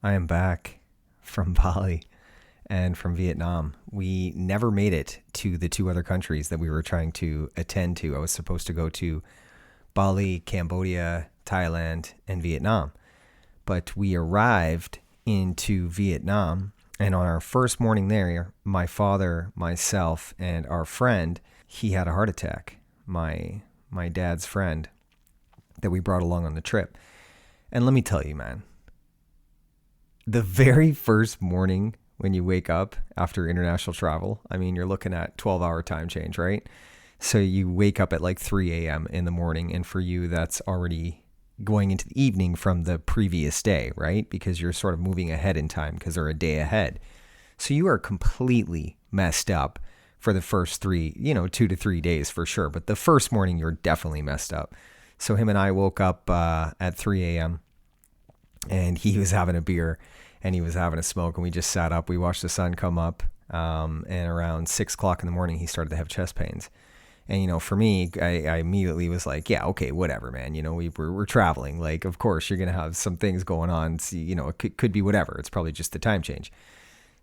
I am back from Bali and from Vietnam. We never made it to the two other countries that we were trying to attend to. I was supposed to go to Bali, Cambodia, Thailand, and Vietnam. But we arrived into Vietnam, and on our first morning there, my father, myself, and our friend, he had a heart attack. My dad's friend that we brought along on the trip. And let me tell you, man, the very first morning when you wake up after international travel, I mean, you're looking at 12-hour time change, right? So you wake up at like 3 a.m. in the morning, and for you, that's already going into the evening from the previous day, right? Because you're sort of moving ahead in time because they're a day ahead. So you are completely messed up for the first 2 to 3 days for sure. But the first morning, you're definitely messed up. So him and I woke up at 3 a.m. and he was having a beer and he was having a smoke, and we just sat up. We watched the sun come up, and around 6 o'clock in the morning, he started to have chest pains. And, for me, I immediately was like, yeah, okay, whatever, man. We're traveling. Like, of course, you're going to have some things going on. So, it could be whatever. It's probably just the time change.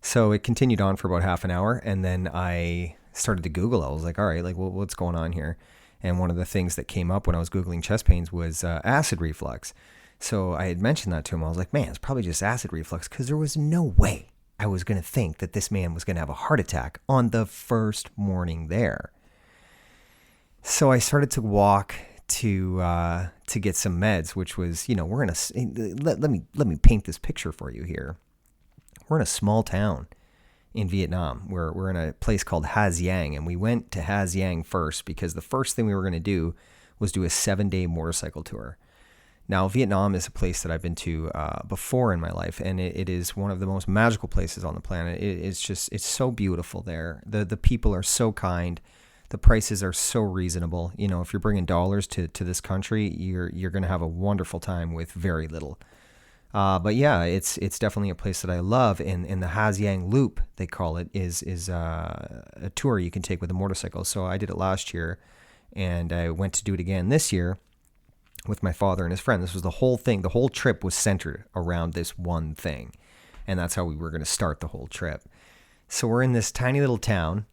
So it continued on for about half an hour. And then I started to Google. I was like, all right, like, what's going on here? And one of the things that came up when I was Googling chest pains was acid reflux. So I had mentioned that to him. I was like, man, it's probably just acid reflux, because there was no way I was going to think that this man was going to have a heart attack on the first morning there. So I started to walk to get some meds, which was, we're in let me paint this picture for you here. We're in a small town in Vietnam. We're in a place called Ha Giang, and we went to Ha Giang first because the first thing we were going to do was do a 7-day motorcycle tour. Now, Vietnam is a place that I've been to before in my life, and it is one of the most magical places on the planet. It's so beautiful there. The people are so kind. The prices are so reasonable. If you're bringing dollars to this country, you're going to have a wonderful time with very little. But yeah, it's definitely a place that I love. And the Ha Giang Loop, they call it, is a tour you can take with a motorcycle. So I did it last year, and I went to do it again this year with my father and his friend. This was the whole thing. The whole trip was centered around this one thing. And that's how we were going to start the whole trip. So we're in this tiny little town,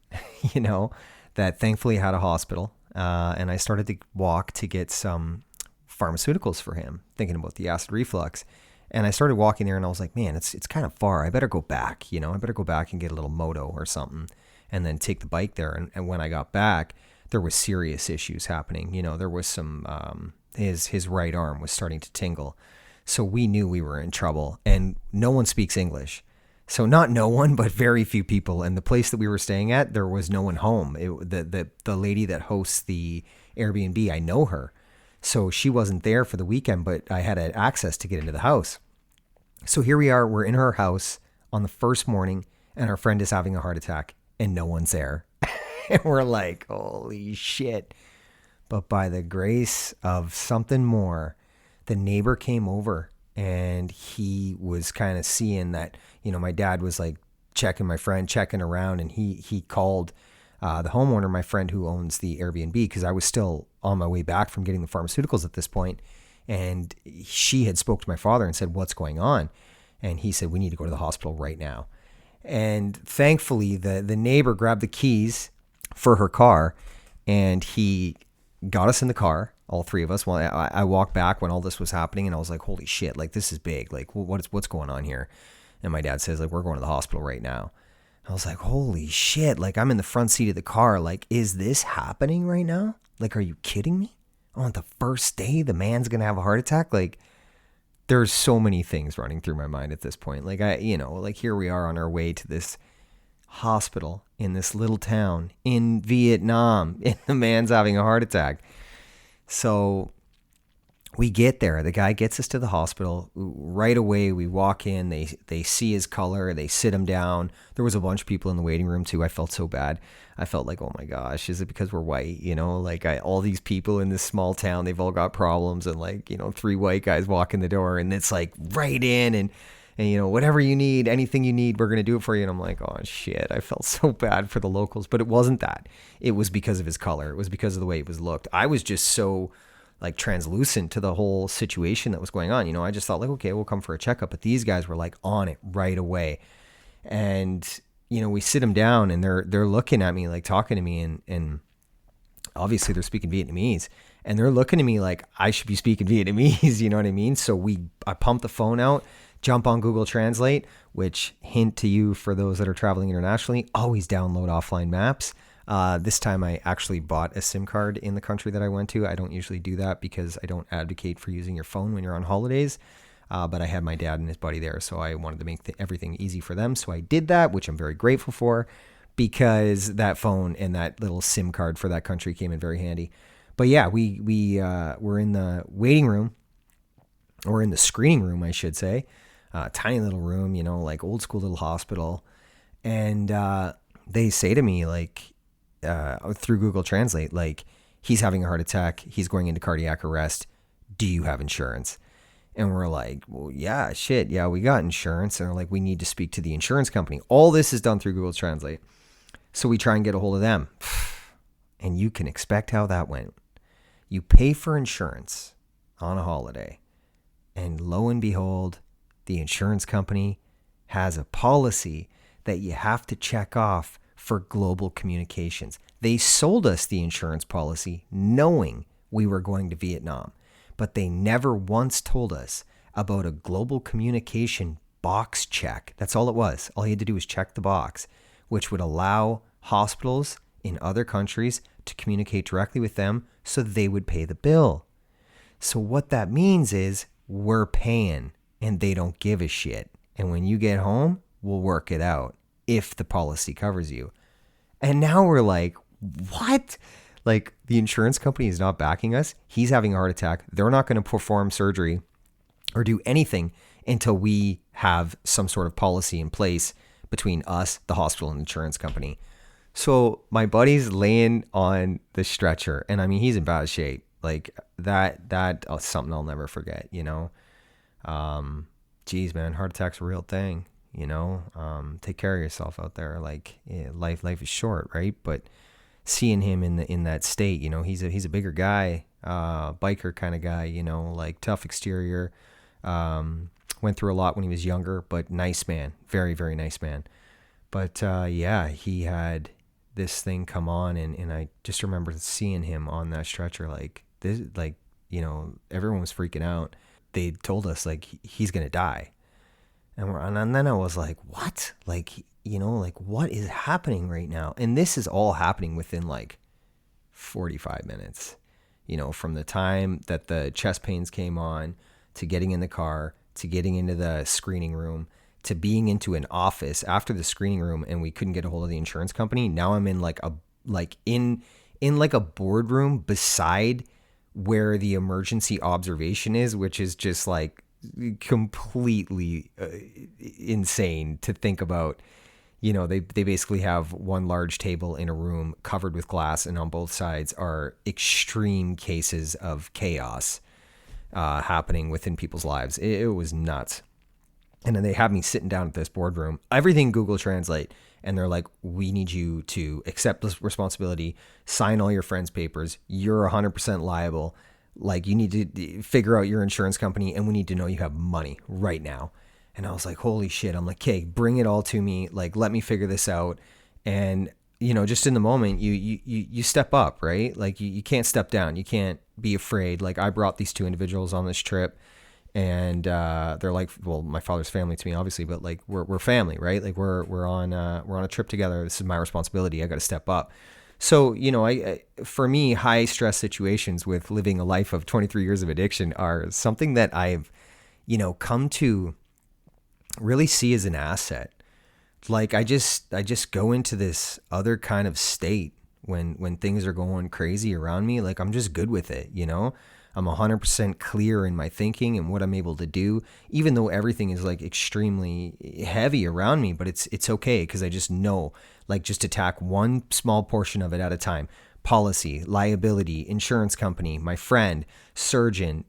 that thankfully had a hospital. And I started to walk to get some pharmaceuticals for him, thinking about the acid reflux. And I started walking there, and I was like, man, it's kind of far. I better go back, I better go back and get a little moto or something and then take the bike there. And when I got back, there was serious issues happening. There was some, his right arm was starting to tingle. So we knew we were in trouble, and no one speaks English. So not no one, but very few people. And the place that we were staying at, there was no one home. The lady that hosts the Airbnb, I know her. So she wasn't there for the weekend, but I had access to get into the house. So here we are, we're in her house on the first morning, and our friend is having a heart attack, and no one's there. And we're like, holy shit. But by the grace of something more, the neighbor came over, and he was kind of seeing that, my dad was like checking around, and he called the homeowner, my friend who owns the Airbnb, because I was still on my way back from getting the pharmaceuticals at this point. And she had spoke to my father and said, what's going on? And he said, we need to go to the hospital right now. And thankfully, the neighbor grabbed the keys for her car, and he got us in the car, all three of us. Well, I walked back when all this was happening, and I was like, holy shit, like, this is big. Like, what's going on here? And my dad says, like, we're going to the hospital right now. I was like, holy shit, like, I'm in the front seat of the car. Like, is this happening right now? Like, are you kidding me? On the first day, the man's going to have a heart attack? Like, there's so many things running through my mind at this point. Like, like, here we are on our way to this hospital in this little town in Vietnam, and the man's having a heart attack. So we get there. The guy gets us to the hospital. Right away, we walk in. They see his color. They sit him down. There was a bunch of people in the waiting room, too. I felt so bad. I felt like, oh, my gosh, is it because we're white? Like, all these people in this small town, they've all got problems. And, like, 3 white guys walk in the door. And it's, like, right in. And whatever you need, anything you need, we're going to do it for you. And I'm like, oh, shit. I felt so bad for the locals. But it wasn't that. It was because of his color. It was because of the way it was looked. I was just so like translucent to the whole situation that was going on. I just thought like, okay, we'll come for a checkup. But these guys were like on it right away. And, we sit them down and they're looking at me, like talking to me, and obviously they're speaking Vietnamese, and they're looking at me like I should be speaking Vietnamese. You know what I mean? So I pump the phone out, jump on Google Translate, which, hint to you for those that are traveling internationally, always download offline maps. This time I actually bought a SIM card in the country that I went to. I don't usually do that because I don't advocate for using your phone when you're on holidays. But I had my dad and his buddy there, so I wanted to make everything easy for them. So I did that, which I'm very grateful for, because that phone and that little SIM card for that country came in very handy. But yeah, we were in the waiting room, or in the screening room, I should say. Tiny little room, like old school little hospital. And they say to me, like, through Google Translate, like, he's having a heart attack, he's going into cardiac arrest, do you have insurance? And we're like, well, yeah, shit, yeah, we got insurance. And they're like, we need to speak to the insurance company. All this is done through Google Translate. So we try and get a hold of them. And you can expect how that went. You pay for insurance on a holiday, and lo and behold, the insurance company has a policy that you have to check off for global communications. They sold us the insurance policy knowing we were going to Vietnam, but they never once told us about a global communication box check. That's all it was. All you had to do was check the box, which would allow hospitals in other countries to communicate directly with them so they would pay the bill. So what that means is we're paying and they don't give a shit. And when you get home, we'll work it out if the policy covers you. And now we're like, what? Like, the insurance company is not backing us. He's having a heart attack. They're not going to perform surgery or do anything until we have some sort of policy in place between us, the hospital, and the insurance company. So my buddy's laying on the stretcher, and I mean, he's in bad shape. Like, that is something I'll never forget, Geez, man, heart attack's a real thing, take care of yourself out there. Like, life is short, right? But seeing him in that state, he's a bigger guy, biker kind of guy, like tough exterior, went through a lot when he was younger, but nice man, very, very nice man. But yeah, he had this thing come on, and I just remember seeing him on that stretcher, like this, like, everyone was freaking out. They told us like he's gonna die, and then I was like, what? Like, like, what is happening right now? And this is all happening within like 45 minutes, from the time that the chest pains came on, to getting in the car, to getting into the screening room, to being into an office after the screening room, and we couldn't get a hold of the insurance company. Now I'm in in a boardroom beside where the emergency observation is, which is just like completely insane to think about. They basically have one large table in a room covered with glass, and on both sides are extreme cases of chaos happening within people's lives. It was nuts. And then they have me sitting down at this boardroom, everything Google Translate. And they're like, we need you to accept this responsibility, sign all your friends' papers. You're 100% liable. Like, you need to figure out your insurance company, and we need to know you have money right now. And I was like, holy shit. I'm like, okay, bring it all to me. Like, let me figure this out. And, just in the moment, you step up, right? Like, you can't step down. You can't be afraid. Like, I brought these two individuals on this trip. And they're like, well, my father's family to me, obviously, but like we're family, right? Like we're on a trip together. This is my responsibility. I got to step up. So for me, high stress situations with living a life of 23 years of addiction are something that I've come to really see as an asset. Like, I just go into this other kind of state when things are going crazy around me. Like, I'm just good with it, I'm 100% clear in my thinking and what I'm able to do, even though everything is like extremely heavy around me. But it's okay, because I just know, like, just attack one small portion of it at a time. Policy, liability, insurance company, my friend, surgeon,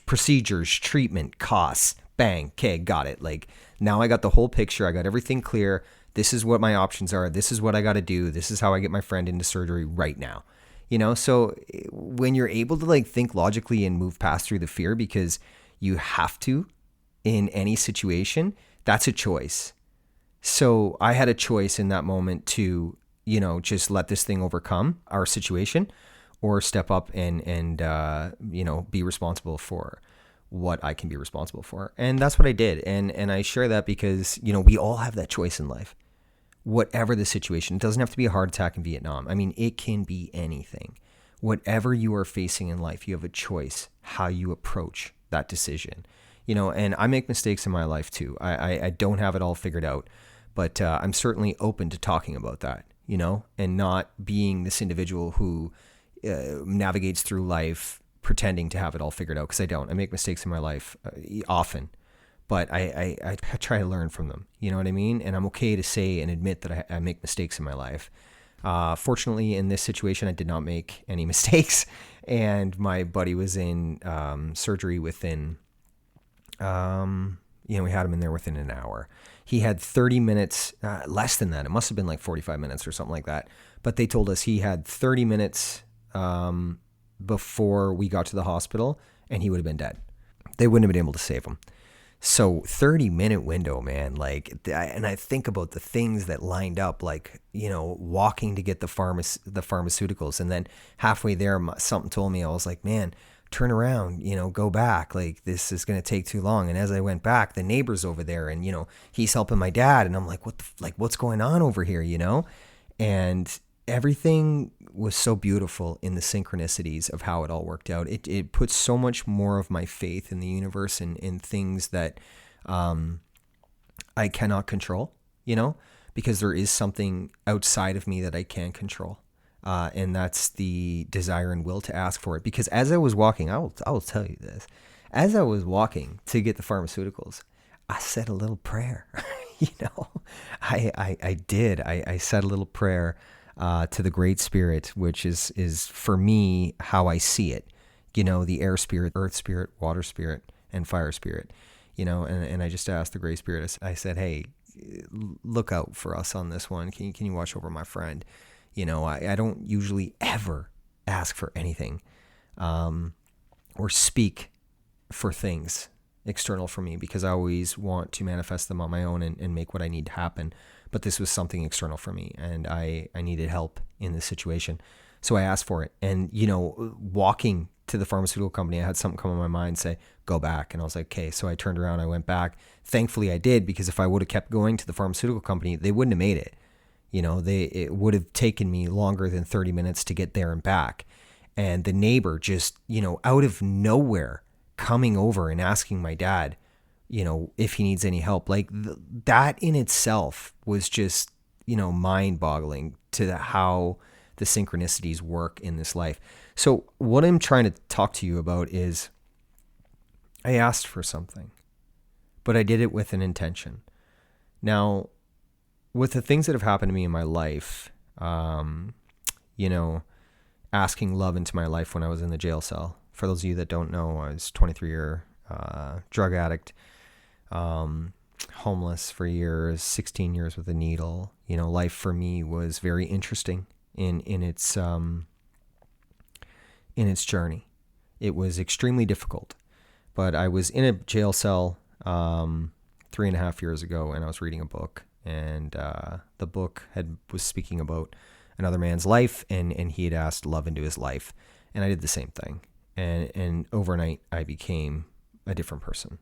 procedures, treatment, costs. Bang, okay, got it. Like, now I got the whole picture. I got everything clear. This is what my options are. This is what I got to do. This is how I get my friend into surgery right now. So when you're able to like think logically and move past through the fear because you have to in any situation, that's a choice. So I had a choice in that moment to, just let this thing overcome our situation, or step up and be responsible for what I can be responsible for. And that's what I did. And I share that because, we all have that choice in life. Whatever the situation, it doesn't have to be a heart attack in Vietnam. I mean, it can be anything. Whatever you are facing in life, you have a choice how you approach that decision. And I make mistakes in my life too. I don't have it all figured out, but I'm certainly open to talking about that, and not being this individual who navigates through life pretending to have it all figured out, because I don't. I make mistakes in my life often, but I try to learn from them. You know what I mean? And I'm okay to say and admit that I make mistakes in my life. Fortunately, in this situation, I did not make any mistakes, and my buddy was in surgery within, we had him in there within an hour. He had 30 minutes, less than that. It must have been like 45 minutes or something like that. But they told us he had 30 minutes before we got to the hospital, and he would have been dead. They wouldn't have been able to save him. So 30-minute window, man, and I think about the things that lined up, walking to get the pharmaceuticals. And then halfway there, something told me, I was like, man, turn around, go back. Like, this is going to take too long. And as I went back, the neighbor's over there and, he's helping my dad. And I'm like, what's going on over here, And everything was so beautiful in the synchronicities of how it all worked out. It puts so much more of my faith in the universe and in things that I cannot control, because there is something outside of me that I can control. And that's the desire and will to ask for it. Because as I was walking, I will tell you this, as I was walking to get the pharmaceuticals, I said a little prayer. I did. I said a little prayer to the Great Spirit, which is for me how I see it. The air spirit, earth spirit, water spirit, and fire spirit. And I just asked the Great Spirit. I said, hey, look out for us on this one. Can you watch over my friend? I don't usually ever ask for anything or speak for things external for me, because I always want to manifest them on my own and make what I need to happen. But this was something external for me, and I needed help in this situation. So I asked for it. And, walking to the pharmaceutical company, I had something come on my mind, say, go back. And I was like, okay. So I turned around, I went back. Thankfully I did, because if I would have kept going to the pharmaceutical company, they wouldn't have made it. It would have taken me longer than 30 minutes to get there and back. And the neighbor just, out of nowhere, coming over and asking my dad, if he needs any help, that in itself was just, mind boggling to how the synchronicities work in this life. So what I'm trying to talk to you about is, I asked for something, but I did it with an intention. Now, with the things that have happened to me in my life, asking love into my life when I was in the jail cell. For those of you that don't know, I was 23-year drug addict, homeless for years, 16 years with a needle. Life for me was very interesting in its journey. It was extremely difficult, but I was in a jail cell 3.5 years ago, and I was reading a book, and the book was speaking about another man's life, and he had asked love into his life, and I did the same thing, and overnight I became a different person,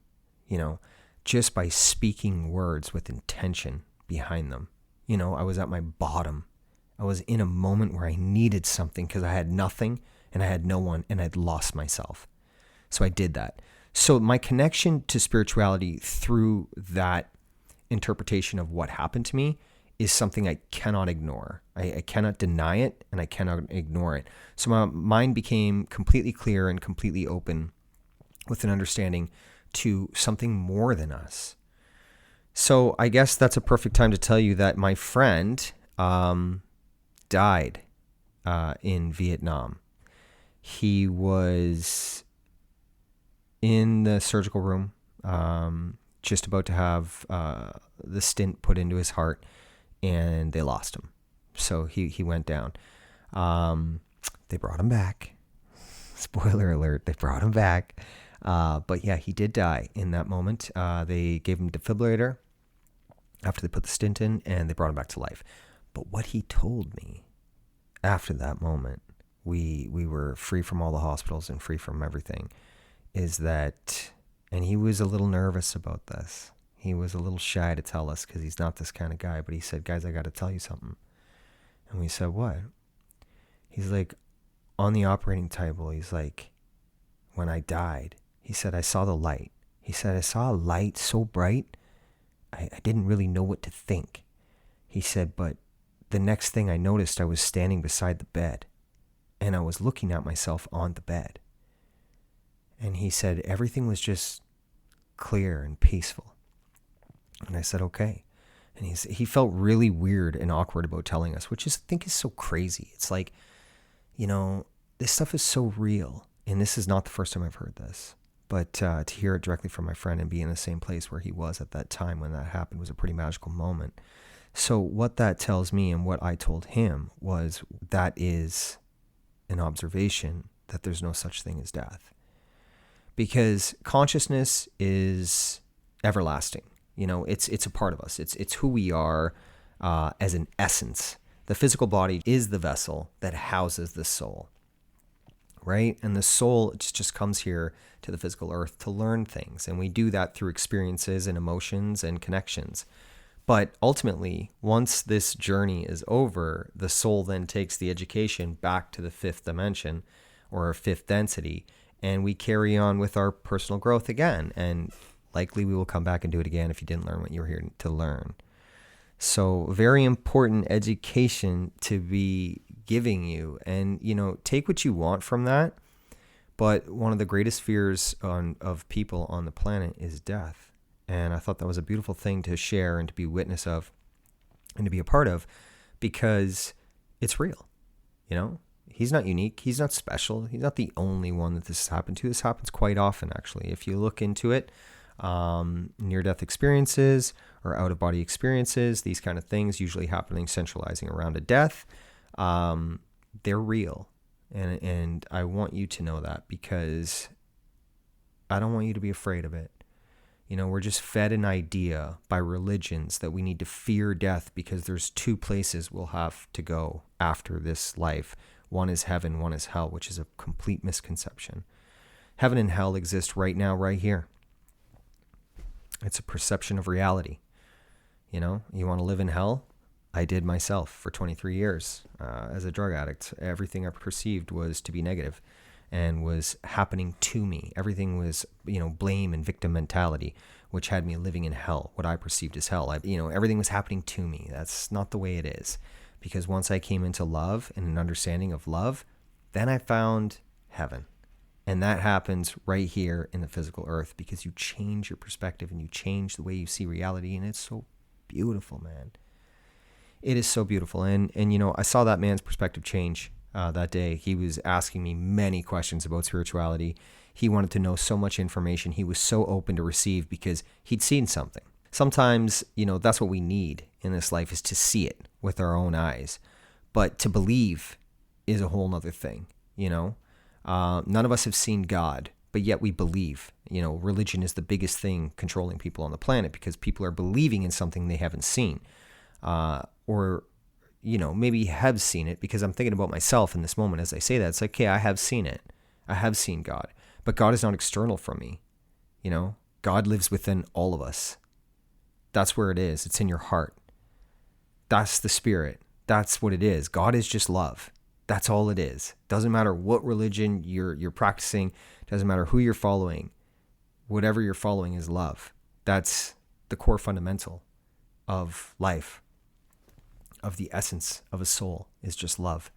just by speaking words with intention behind them. I was at my bottom. I was in a moment where I needed something because I had nothing and I had no one, and I'd lost myself. So I did that. So my connection to spirituality through that interpretation of what happened to me is something I cannot ignore. I cannot deny it, and I cannot ignore it. So my mind became completely clear and completely open with an understanding to something more than us. So I guess that's a perfect time to tell you that my friend died in Vietnam. He was in the surgical room, just about to have the stent put into his heart, and they lost him. So he went down. They brought him back. Spoiler alert, they brought him back. But yeah, he did die in that moment. They gave him a defibrillator after they put the stint in, and they brought him back to life. But what he told me after that moment, we were free from all the hospitals and free from everything, is that, and he was a little nervous about this. He was a little shy to tell us because he's not this kind of guy. But he said, guys, I got to tell you something. And we said, what? He's like, on the operating table, he's like, when I died, he said, I saw the light. He said, I saw a light so bright, I didn't really know what to think. He said, but the next thing I noticed, I was standing beside the bed, and I was looking at myself on the bed. And he said, everything was just clear and peaceful. And I said, okay. And he felt really weird and awkward about telling us, which I think is so crazy. It's like, this stuff is so real. And this is not the first time I've heard this. But to hear it directly from my friend and be in the same place where he was at that time when that happened was a pretty magical moment. So what that tells me and what I told him was that is an observation that there's no such thing as death. Because consciousness is everlasting. It's a part of us. It's who we are as an essence. The physical body is the vessel that houses the soul, right? And the soul just comes here to the physical earth to learn things. And we do that through experiences and emotions and connections. But ultimately, once this journey is over, the soul then takes the education back to the fifth dimension or fifth density, and we carry on with our personal growth again. And likely we will come back and do it again if you didn't learn what you were here to learn. So very important education to be giving you. And, take what you want from that. But one of the greatest fears of people on the planet is death. And I thought that was a beautiful thing to share and to be witness of and to be a part of, because it's real. He's not unique. He's not special. He's not the only one that this has happened to. This happens quite often, actually. If you look into it, near-death experiences or out-of-body experiences, these kind of things usually happening centralizing around a death, they're real. And I want you to know that, because I don't want you to be afraid of it. We're just fed an idea by religions that we need to fear death because there's two places we'll have to go after this life. One is heaven, one is hell, which is a complete misconception. Heaven and hell exist right now, right here. It's a perception of reality. You want to live in hell? I did myself for 23 years as a drug addict. Everything I perceived was to be negative and was happening to me. Everything was, blame and victim mentality, which had me living in hell, what I perceived as hell. Everything was happening to me. That's not the way it is. Because once I came into love and an understanding of love, then I found heaven. And that happens right here in the physical earth, because you change your perspective and you change the way you see reality. And it's so beautiful, man. It is so beautiful. And I saw that man's perspective change that day. He was asking me many questions about spirituality. He wanted to know so much information. He was so open to receive because he'd seen something. Sometimes, that's what we need in this life, is to see it with our own eyes. But to believe is a whole nother thing, None of us have seen God, but yet we believe. Religion is the biggest thing controlling people on the planet, because people are believing in something they haven't seen. Or maybe have seen it, because I'm thinking about myself in this moment as I say that. It's like, okay, I have seen it. I have seen God. But God is not external from me. God lives within all of us. That's where it is. It's in your heart. That's the spirit. That's what it is. God is just love. That's all it is. Doesn't matter what religion you're practicing. Doesn't matter who you're following. Whatever you're following is love. That's the core fundamental of life, of the essence of a soul, is just love.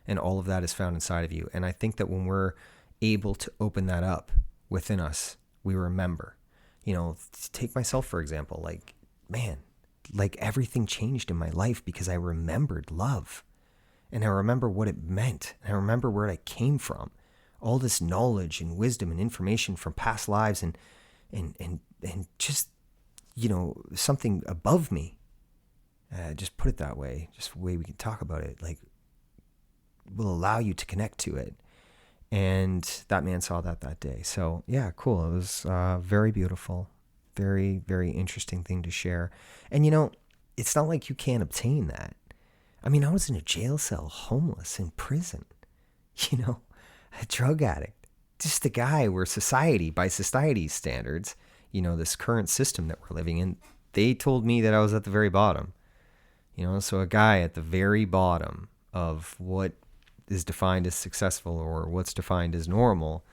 And all of that is found inside of you. And I think that when we're able to open that up within us, we remember. Take myself, for example. Everything changed in my life because I remembered love. And I remember what it meant. And I remember where I came from. All this knowledge and wisdom and information from past lives and just, something above me. Just put it that way. Just the way we can talk about it. will allow you to connect to it. And that man saw that day. So yeah, cool. It was very beautiful, very, very interesting thing to share. And it's not like you can't obtain that. I mean, I was in a jail cell, homeless, in prison, a drug addict, just a guy where by society's standards, this current system that we're living in, they told me that I was at the very bottom. So a guy at the very bottom of what is defined as successful or what's defined as normal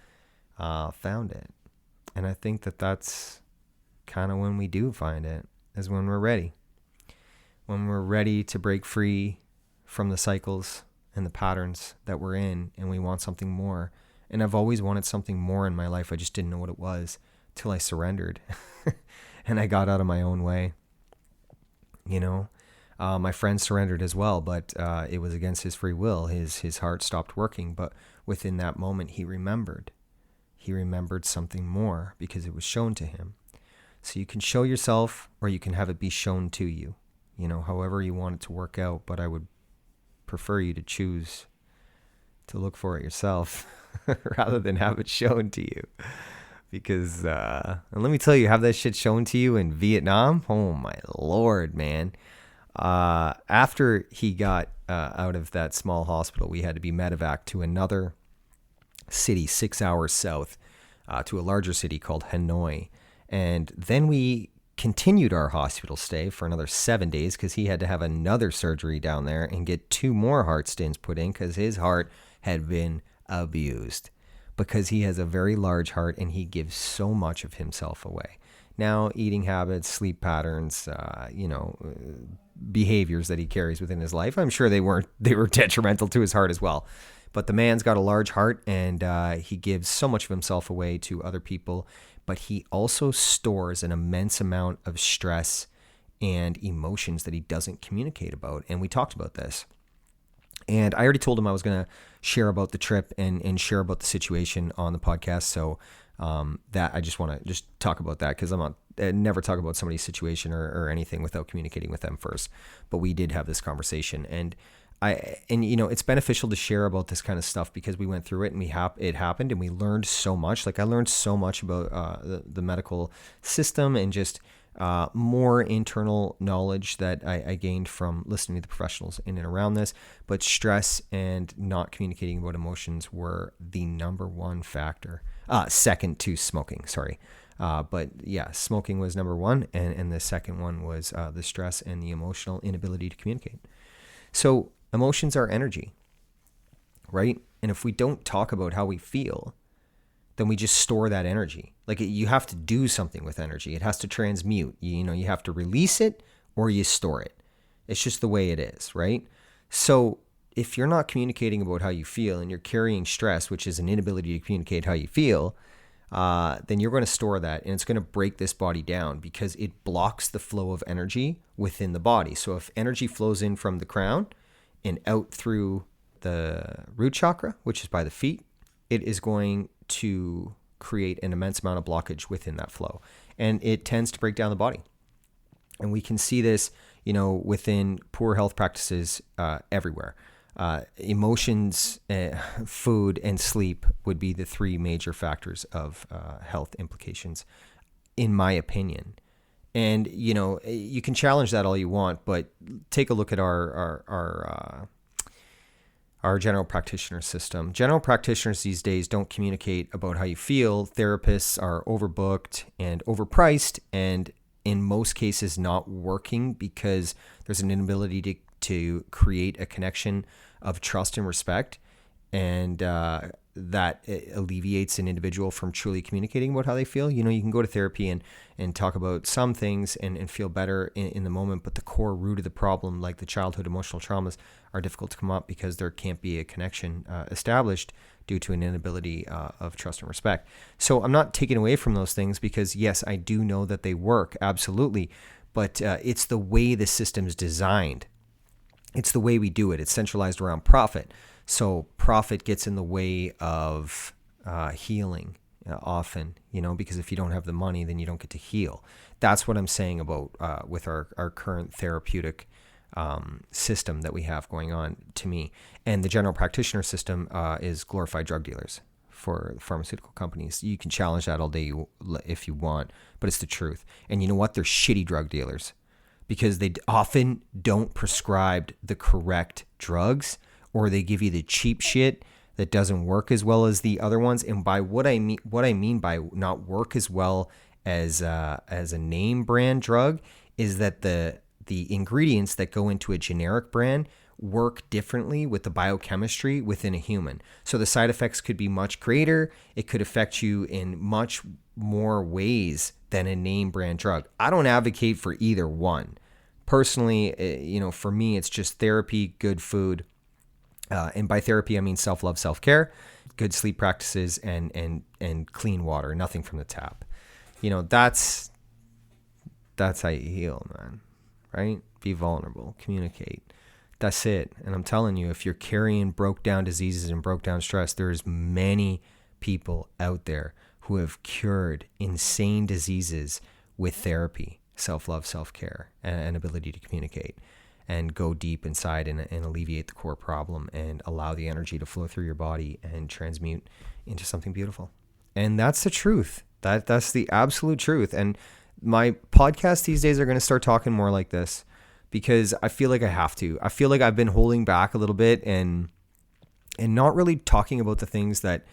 found it. And I think that that's kind of when we do find it, is when we're ready. When we're ready to break free from the cycles and the patterns that we're in, and we want something more. And I've always wanted something more in my life. I just didn't know what it was till I surrendered and I got out of my own way. My friend surrendered as well, but it was against his free will. His heart stopped working, but within that moment, he remembered. He remembered something more because it was shown to him. So you can show yourself, or you can have it be shown to you. However you want it to work out, but I would prefer you to choose to look for it yourself rather than have it shown to you. Because, and let me tell you, have that shit shown to you in Vietnam? Oh my Lord, man. After he got out of that small hospital, we had to be medevac to another city 6 hours south, to a larger city called Hanoi. And then we continued our hospital stay for another 7 days because he had to have another surgery down there and get 2 more heart stents put in because his heart had been abused, because he has a very large heart and he gives so much of himself away. Now, eating habits, sleep patterns, behaviors that he carries within his life, I'm sure they were detrimental to his heart as well. But the man's got a large heart, and he gives so much of himself away to other people. But he also stores an immense amount of stress and emotions that he doesn't communicate about. And we talked about this. And I already told him I was going to share about the trip and share about the situation on the podcast. So that I just want to talk about that, because I never talk about somebody's situation or anything without communicating with them first. But we did have this conversation, and it's beneficial to share about this kind of stuff because we went through it and it happened and we learned so much. Like, I learned so much about the medical system and just more internal knowledge that I gained from listening to the professionals in and around this. But stress and not communicating about emotions were the number one factor, second to smoking, sorry. But yeah, smoking was number one. And the second one was the stress and the emotional inability to communicate. So emotions are energy, right? And if we don't talk about how we feel, then we just store that energy. Like, you have to do something with energy. It has to transmute. You have to release it or you store it. It's just the way it is, right? So if you're not communicating about how you feel and you're carrying stress, which is an inability to communicate how you feel, then you're going to store that, and it's going to break this body down because it blocks the flow of energy within the body. So if energy flows in from the crown and out through the root chakra, which is by the feet, it is going to create an immense amount of blockage within that flow. And it tends to break down the body. And we can see this, within poor health practices everywhere. Emotions, food, and sleep would be the 3 major factors of health implications, in my opinion. And, you can challenge that all you want, but take a look at our general practitioner system. General practitioners these days don't communicate about how you feel. Therapists are overbooked and overpriced, and in most cases not working because there's an inability to create a connection of trust and respect. And that alleviates an individual from truly communicating about how they feel. You can go to therapy and talk about some things and feel better in the moment, but the core root of the problem, like the childhood emotional traumas, are difficult to come up because there can't be a connection established due to an inability of trust and respect. So I'm not taking away from those things because, yes, I do know that they work, absolutely, but it's the way the system's designed. It's the way we do it. It's centralized around profit. So profit gets in the way of healing often, because if you don't have the money, then you don't get to heal. That's what I'm saying about with our current therapeutic system that we have going on to me. And the general practitioner system is glorified drug dealers for pharmaceutical companies. You can challenge that all day if you want, but it's the truth. And you know what? They're shitty drug dealers because they often don't prescribe the correct drugs, or they give you the cheap shit that doesn't work as well as the other ones. And by what I mean by not work as well as a name brand drug is that the ingredients that go into a generic brand work differently with the biochemistry within a human. So the side effects could be much greater. It could affect you in much more ways than a name brand drug. I don't advocate for either one. Personally, for me, it's just therapy, good food. And by therapy, I mean self-love, self-care, good sleep practices, and clean water, nothing from the tap. That's how you heal, man, right? Be vulnerable, communicate. That's it. And I'm telling you, if you're carrying broke down diseases and broke down stress, there's many people out there who have cured insane diseases with therapy, self-love, self-care, and ability to communicate and go deep inside and alleviate the core problem and allow the energy to flow through your body and transmute into something beautiful. And that's the truth. That's the absolute truth. And my podcasts these days are going to start talking more like this because I feel like I have to. I feel like I've been holding back a little bit and not really talking about the things that,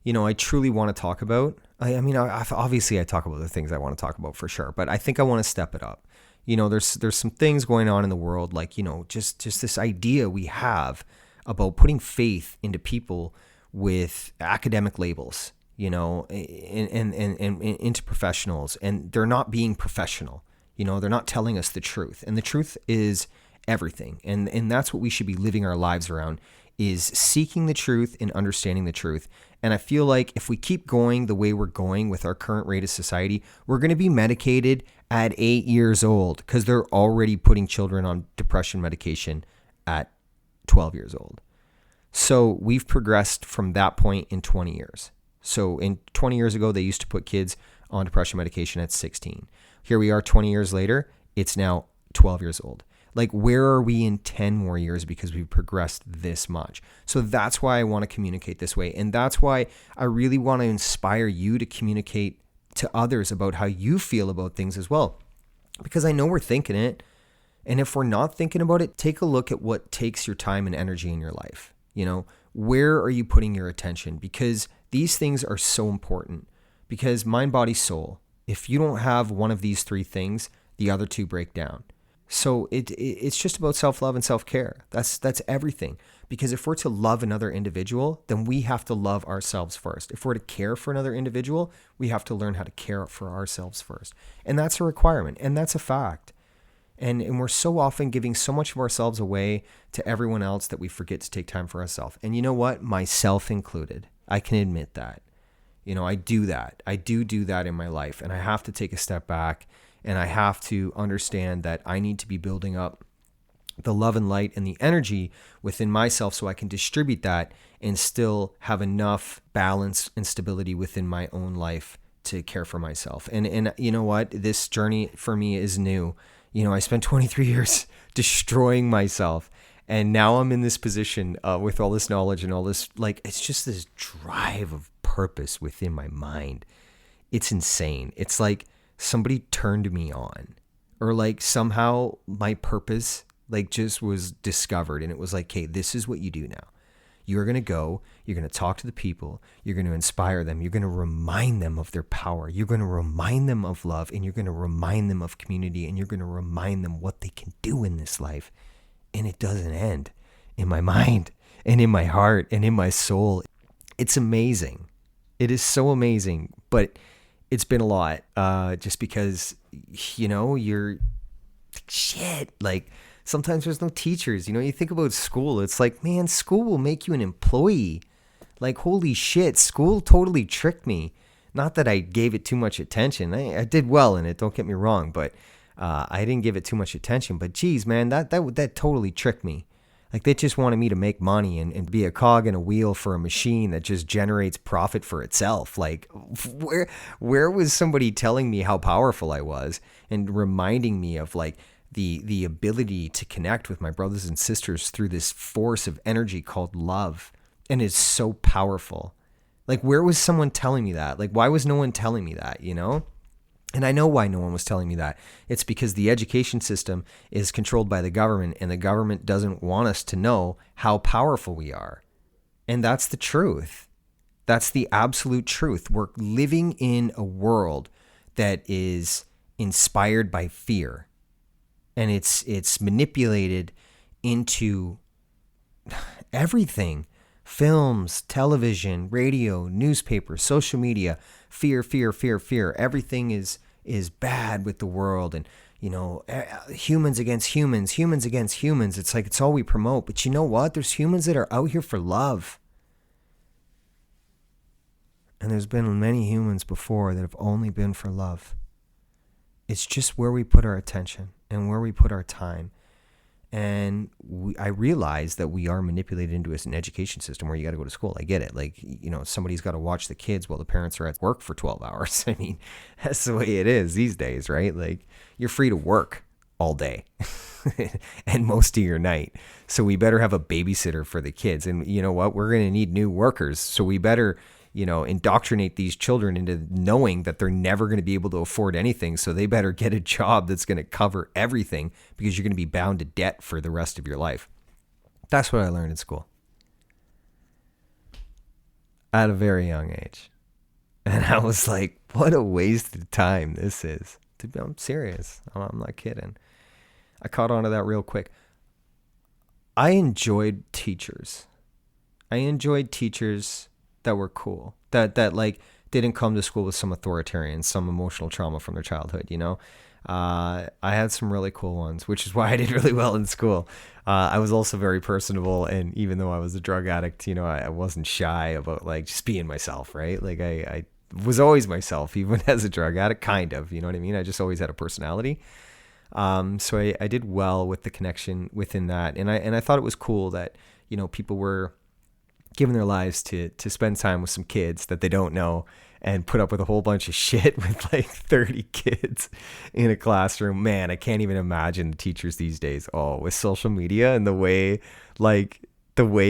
I truly want to talk about. Obviously I talk about the things I want to talk about for sure, but I think I want to step it up. There's some things going on in the world, like, just this idea we have about putting faith into people with academic labels, and into professionals, and they're not being professional. They're not telling us the truth, and the truth is everything. And that's what we should be living our lives around, is seeking the truth and understanding the truth. And I feel like if we keep going the way we're going with our current rate of society, we're going to be medicated at 8 years old because they're already putting children on depression medication at 12 years old. So we've progressed from that point in 20 years. So in 20 years ago, they used to put kids on depression medication at 16. Here we are 20 years later, it's now 12 years old. Like, where are we in 10 more years because we've progressed this much? So that's why I want to communicate this way. And that's why I really want to inspire you to communicate to others about how you feel about things as well. Because I know we're thinking it. And if we're not thinking about it, take a look at what takes your time and energy in your life. Where are you putting your attention? Because these things are so important. Because mind, body, soul, if you don't have one of these three things, the other two break down. So it's just about self-love and self-care. That's everything. Because if we're to love another individual, then we have to love ourselves first. If we're to care for another individual, we have to learn how to care for ourselves first. And that's a requirement. And that's a fact. And we're so often giving so much of ourselves away to everyone else that we forget to take time for ourselves. And you know what? Myself included. I can admit that. I do that. I do that in my life. And I have to take a step back. And I have to understand that I need to be building up the love and light and the energy within myself so I can distribute that and still have enough balance and stability within my own life to care for myself. And you know what? This journey for me is new. I spent 23 years destroying myself. And now I'm in this position with all this knowledge and all this, it's just this drive of purpose within my mind. It's insane. It's like somebody turned me on, or somehow my purpose just was discovered, and it was like, hey, this is what you do now. You're going to go, you're going to talk to the people, you're going to inspire them, you're going to remind them of their power, you're going to remind them of love, and you're going to remind them of community, and you're going to remind them what they can do in this life. And it doesn't end in my mind and in my heart and in my soul. It's amazing. It is so amazing, but it's been a lot, just because, you're shit. Sometimes there's no teachers. You think about school. It's like, man, school will make you an employee. Holy shit, school totally tricked me. Not that I gave it too much attention. I did well in it, don't get me wrong, but I didn't give it too much attention. But geez, man, that totally tricked me. They just wanted me to make money and be a cog in a wheel for a machine that just generates profit for itself. Where was somebody telling me how powerful I was and reminding me of the ability to connect with my brothers and sisters through this force of energy called love. And it's so powerful. Like, where was someone telling me that? Like, why was no one telling me that, you know? And I know why no one was telling me that. It's because the education system is controlled by the government, and the government doesn't want us to know how powerful we are. And that's the truth. That's the absolute truth. We're living in a world that is inspired by fear. And it's manipulated into everything. Films, television, radio, newspapers, social media, fear, fear, fear, fear. Everything is bad with the world, and humans against humans, humans against humans. It's like it's all we promote. But you know what? There's humans that are out here for love. And there's been many humans before that have only been for love. It's just where we put our attention and where we put our time. And I realize that we are manipulated into an education system where you got to go to school. I get it. Like, somebody's got to watch the kids while the parents are at work for 12 hours. I mean, that's the way it is these days, right? Like, you're free to work all day and most of your night. So we better have a babysitter for the kids. And you know what? We're going to need new workers. So we better, indoctrinate these children into knowing that they're never going to be able to afford anything. So they better get a job that's going to cover everything, because you're going to be bound to debt for the rest of your life. That's what I learned in school at a very young age. And I was like, what a waste of time this is. I'm serious. I'm not kidding. I caught on to that real quick. I enjoyed teachers. That were cool, that like didn't come to school with some authoritarian, some emotional trauma from their childhood. I had some really cool ones, which is why I did really well in school. I was also very personable, and even though I was a drug addict, I wasn't shy about like just being myself, right? Like I was always myself, even as a drug addict, kind of, you know what I mean? I just always had a personality. So I did well with the connection within that, and I thought it was cool that people were giving their lives to spend time with some kids that they don't know, and put up with a whole bunch of shit with like 30 kids in a classroom. Man, I can't even imagine the teachers these days. Oh, with social media and the way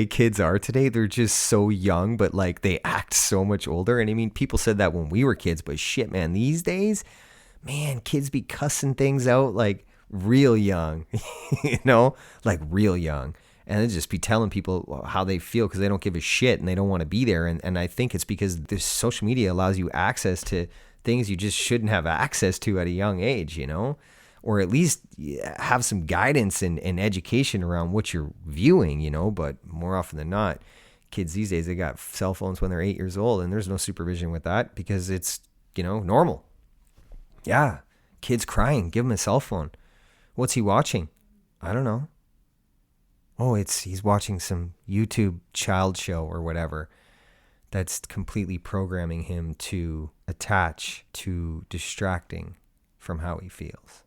kids are today, they're just so young, but like they act so much older. And I mean, people said that when we were kids, but shit, man, these days, man, kids be cussing things out like real young, like real young. And they just be telling people how they feel because they don't give a shit and they don't want to be there. And I think it's because this social media allows you access to things you just shouldn't have access to at a young age, or at least have some guidance and education around what you're viewing, But more often than not, kids these days, they got cell phones when they're 8 years old, and there's no supervision with that because it's, normal. Yeah. Kids crying, give him a cell phone. What's he watching? I don't know. Oh, he's watching some YouTube child show or whatever that's completely programming him to attach to distracting from how he feels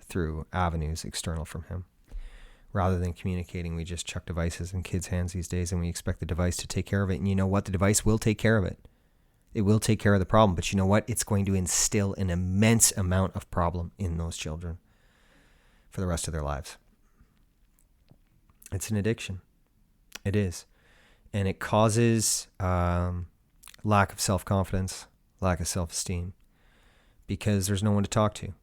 through avenues external from him. Rather than communicating, we just chuck devices in kids' hands these days, and we expect the device to take care of it. And you know what? The device will take care of it. It will take care of the problem. But you know what? It's going to instill an immense amount of problem in those children for the rest of their lives. It's an addiction. It is. And it causes lack of self-confidence, lack of self-esteem, because there's no one to talk to,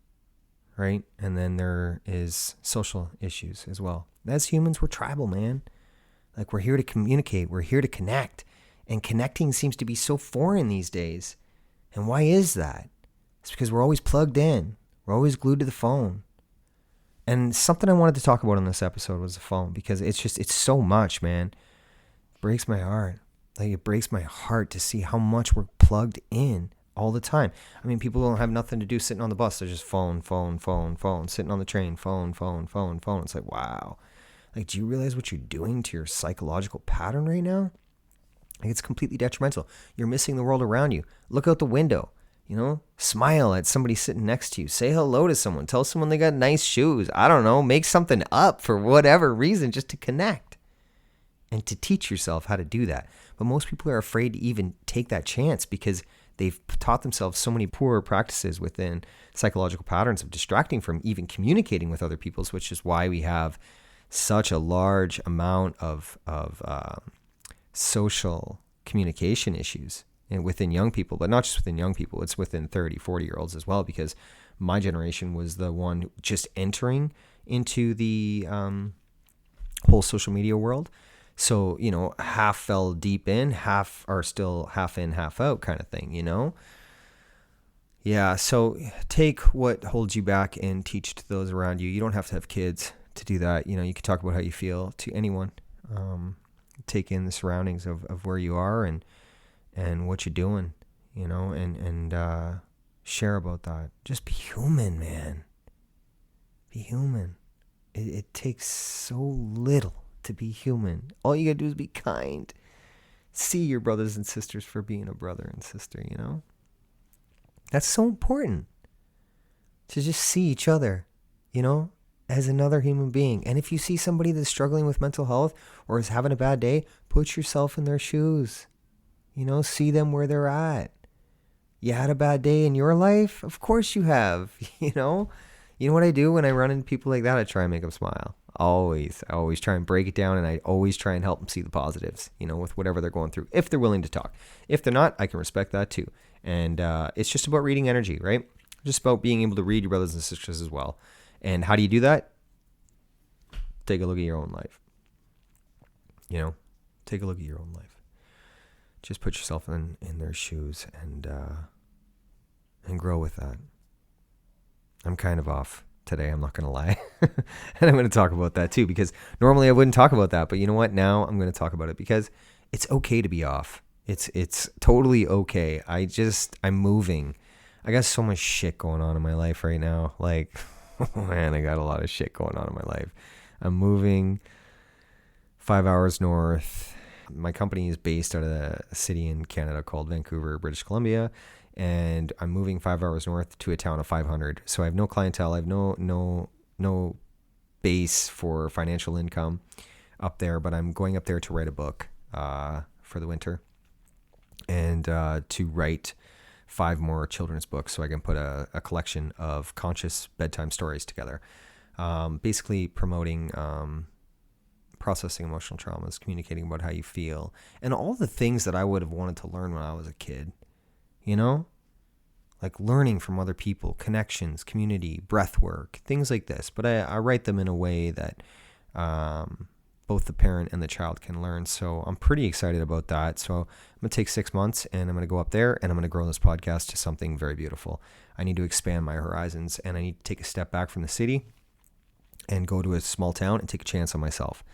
right? And then there is social issues as well. As humans, we're tribal, man. Like, we're here to communicate. We're here to connect. And connecting seems to be so foreign these days. And why is that? It's because we're always plugged in. We're always glued to the phone. And something I wanted to talk about on this episode was the phone, because it's so much, man. It breaks my heart. Like, it breaks my heart to see how much we're plugged in all the time. I mean, people don't have nothing to do sitting on the bus. They're just phone. Sitting on the train, phone. It's like, wow. Like, do you realize what you're doing to your psychological pattern right now? Like, it's completely detrimental. You're missing the world around you. Look out the window. Smile at somebody sitting next to you. Say hello to someone. Tell someone they got nice shoes. I don't know. Make something up for whatever reason, just to connect and to teach yourself how to do that. But most people are afraid to even take that chance because They've taught themselves so many poor practices within psychological patterns of distracting from even communicating with other people, which is why we have such a large amount of social communication issues and within young people, but not just within young people, it's within 30, 40-year-olds as well, because my generation was the one just entering into the whole social media world. So, half fell deep in, half are still half in, half out kind of thing, Yeah, so take what holds you back and teach to those around you. You don't have to have kids to do that. You can talk about how you feel to anyone. Take in the surroundings of where you are and what you're doing, and share about that. Just be human, man. Be human. It takes so little to be human. All you gotta do is be kind. See your brothers and sisters for being a brother and sister, That's so important. To just see each other, as another human being. And if you see somebody that's struggling with mental health or is having a bad day, put yourself in their shoes. See them where they're at. You had a bad day in your life? Of course you have, You know what I do when I run into people like that? I try and make them smile. I always try and break it down, and I always try and help them see the positives, with whatever they're going through, if they're willing to talk. If they're not, I can respect that too. And it's just about reading energy, right? Just about being able to read your brothers and sisters as well. And how do you do that? Take a look at your own life. Take a look at your own life. Just put yourself in their shoes and grow with that. I'm kind of off today, I'm not going to lie. And I'm going to talk about that too, because normally I wouldn't talk about that. But you know what? Now I'm going to talk about it because it's okay to be off. It's totally okay. I'm moving. I got so much shit going on in my life right now. Like, oh man, I got a lot of shit going on in my life. I'm moving 5 hours north. My company is based out of a city in Canada called Vancouver, British Columbia. And I'm moving 5 hours north to a town of 500. So I have no clientele. I have no base for financial income up there, but I'm going up there to write a book for the winter and to write 5 more children's books so I can put a collection of conscious bedtime stories together. Basically promoting processing emotional traumas, communicating about how you feel, and all the things that I would have wanted to learn when I was a kid. Like learning from other people, connections, community, breath work, things like this. But I write them in a way that both the parent and the child can learn. So I'm pretty excited about that. So I'm going to take 6 months and I'm going to go up there and I'm going to grow this podcast to something very beautiful. I need to expand my horizons and I need to take a step back from the city and go to a small town and take a chance on myself.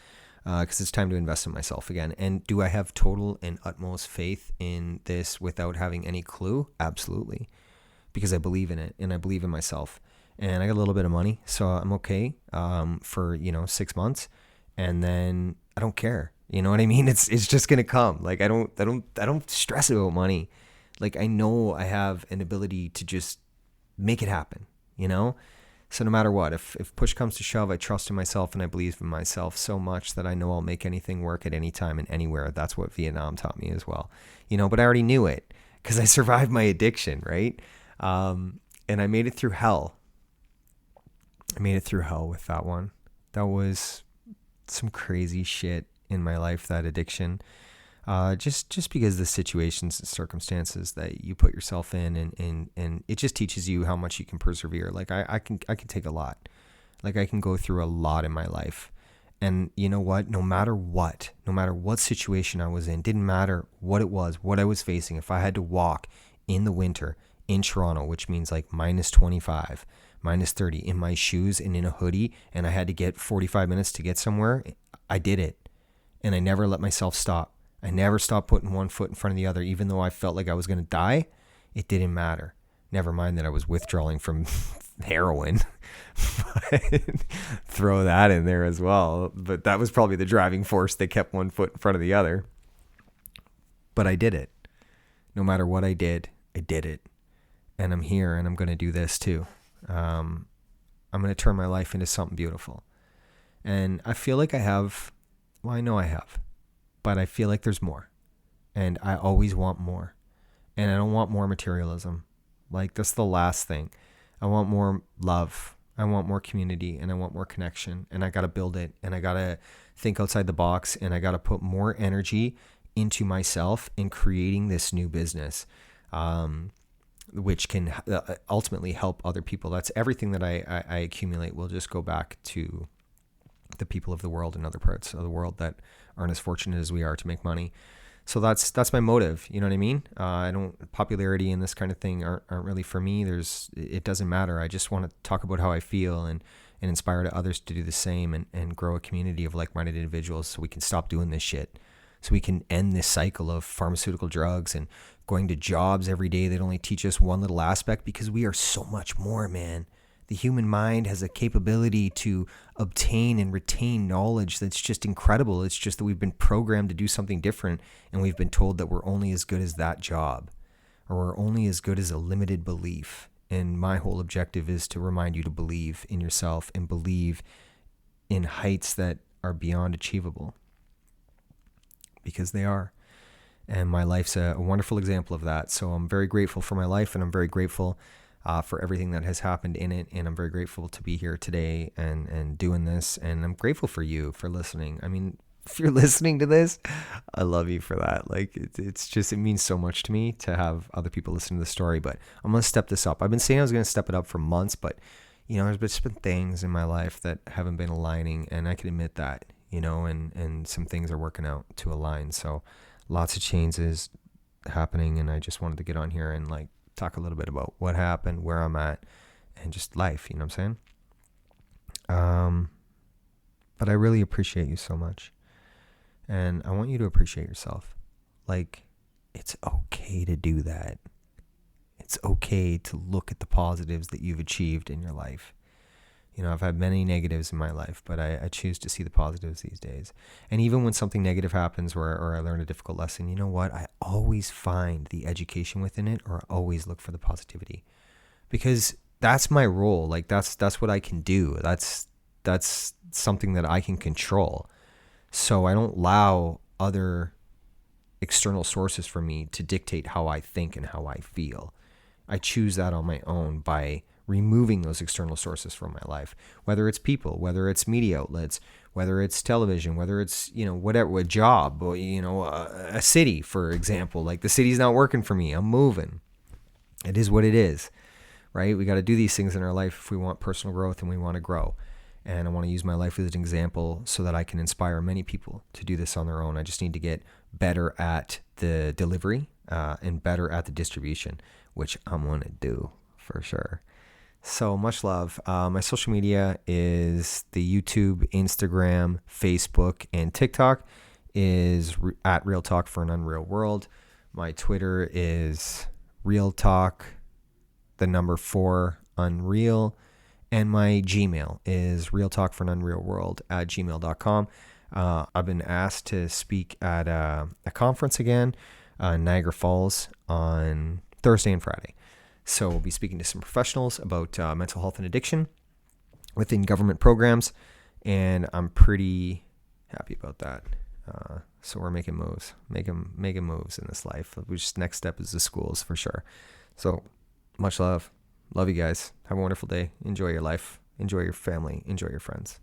Because it's time to invest in myself again. And do I have total and utmost faith in this without having any clue? Absolutely. Because I believe in it and I believe in myself. And I got a little bit of money, so I'm okay for 6 months. And then I don't care. You know what I mean? It's just gonna come. Like I don't stress about money. Like I know I have an ability to just make it happen. So no matter what, if push comes to shove, I trust in myself and I believe in myself so much that I know I'll make anything work at any time and anywhere. That's what Vietnam taught me as well. But I already knew it because I survived my addiction, right? And I made it through hell. I made it through hell with that one. That was some crazy shit in my life, that addiction. Just because of the situations and circumstances that you put yourself in, and it just teaches you how much you can persevere. Like I can take a lot. Like I can go through a lot in my life. And you know what? No matter what situation I was in, didn't matter what it was, what I was facing. If I had to walk in the winter in Toronto, which means like minus 25, minus 30 in my shoes and in a hoodie, and I had to get 45 minutes to get somewhere, I did it. And I never let myself stop. I never stopped putting one foot in front of the other, even though I felt like I was going to die. It didn't matter. Never mind that I was withdrawing from heroin. Throw that in there as well. But that was probably the driving force that kept one foot in front of the other. But I did it. No matter what I did it. And I'm here and I'm going to do this too. I'm going to turn my life into something beautiful. And I feel like I have, well, I know I have. But I feel like there's more, and I always want more. And I don't want more materialism. Like, that's the last thing. I want more love. I want more community, and I want more connection, and I got to build it, and I got to think outside the box, and I got to put more energy into myself in creating this new business, which can ultimately help other people. That's everything that I accumulate will just go back to the people of the world in other parts of the world that aren't as fortunate as we are to make money. So that's my motive. You know what I mean? I don't, popularity and this kind of thing aren't really for me. It doesn't matter. I just want to talk about how I feel and inspire to others to do the same, and grow a community of like-minded individuals so we can stop doing this shit. So we can end this cycle of pharmaceutical drugs and going to jobs every day that only teach us one little aspect, because we are so much more, man. The human mind has a capability to obtain and retain knowledge that's just incredible. It's just that we've been programmed to do something different, and we've been told that we're only as good as that job, or we're only as good as a limited belief. And my whole objective is to remind you to believe in yourself and believe in heights that are beyond achievable, because they are. And my life's a wonderful example of that. So I'm very grateful for my life, and I'm very grateful for everything that has happened in it. And I'm very grateful to be here today and doing this. And I'm grateful for you for listening. I mean, if you're listening to this, I love you for that. Like, it means so much to me to have other people listen to the story. But I'm going to step this up. I've been saying I was going to step it up for months, but there's just been things in my life that haven't been aligning, and I can admit that, and some things are working out to align. So lots of changes happening, and I just wanted to get on here and talk a little bit about what happened, where I'm at, and just life, you know what I'm saying? But I really appreciate you so much. And I want you to appreciate yourself. It's okay to do that. It's okay to look at the positives that you've achieved in your life. I've had many negatives in my life, but I choose to see the positives these days. And even when something negative happens or I learn a difficult lesson, you know what? I always find the education within it, or I always look for the positivity, because that's my role. That's what I can do. That's something that I can control. So I don't allow other external sources for me to dictate how I think and how I feel. I choose that on my own by removing those external sources from my life, whether it's people, whether it's media outlets, whether it's television, whether it's, whatever, a job, or, a city, for example. The city's not working for me. I'm moving. It is what it is, right? We got to do these things in our life if we want personal growth and we want to grow. And I want to use my life as an example so that I can inspire many people to do this on their own. I just need to get better at the delivery and better at the distribution, which I'm going to do for sure. So much love. My social media is the YouTube, Instagram, Facebook, and TikTok is at Real Talk for an Unreal World. My Twitter is Real Talk, the number 4 Unreal. And my Gmail is realtalkforanunrealworld@gmail.com. I've been asked to speak at a conference again, Niagara Falls, on Thursday and Friday. So we'll be speaking to some professionals about mental health and addiction within government programs, and I'm pretty happy about that. So we're making moves, making moves in this life. Which next step is the schools for sure. So much love. Love you guys. Have a wonderful day. Enjoy your life. Enjoy your family. Enjoy your friends.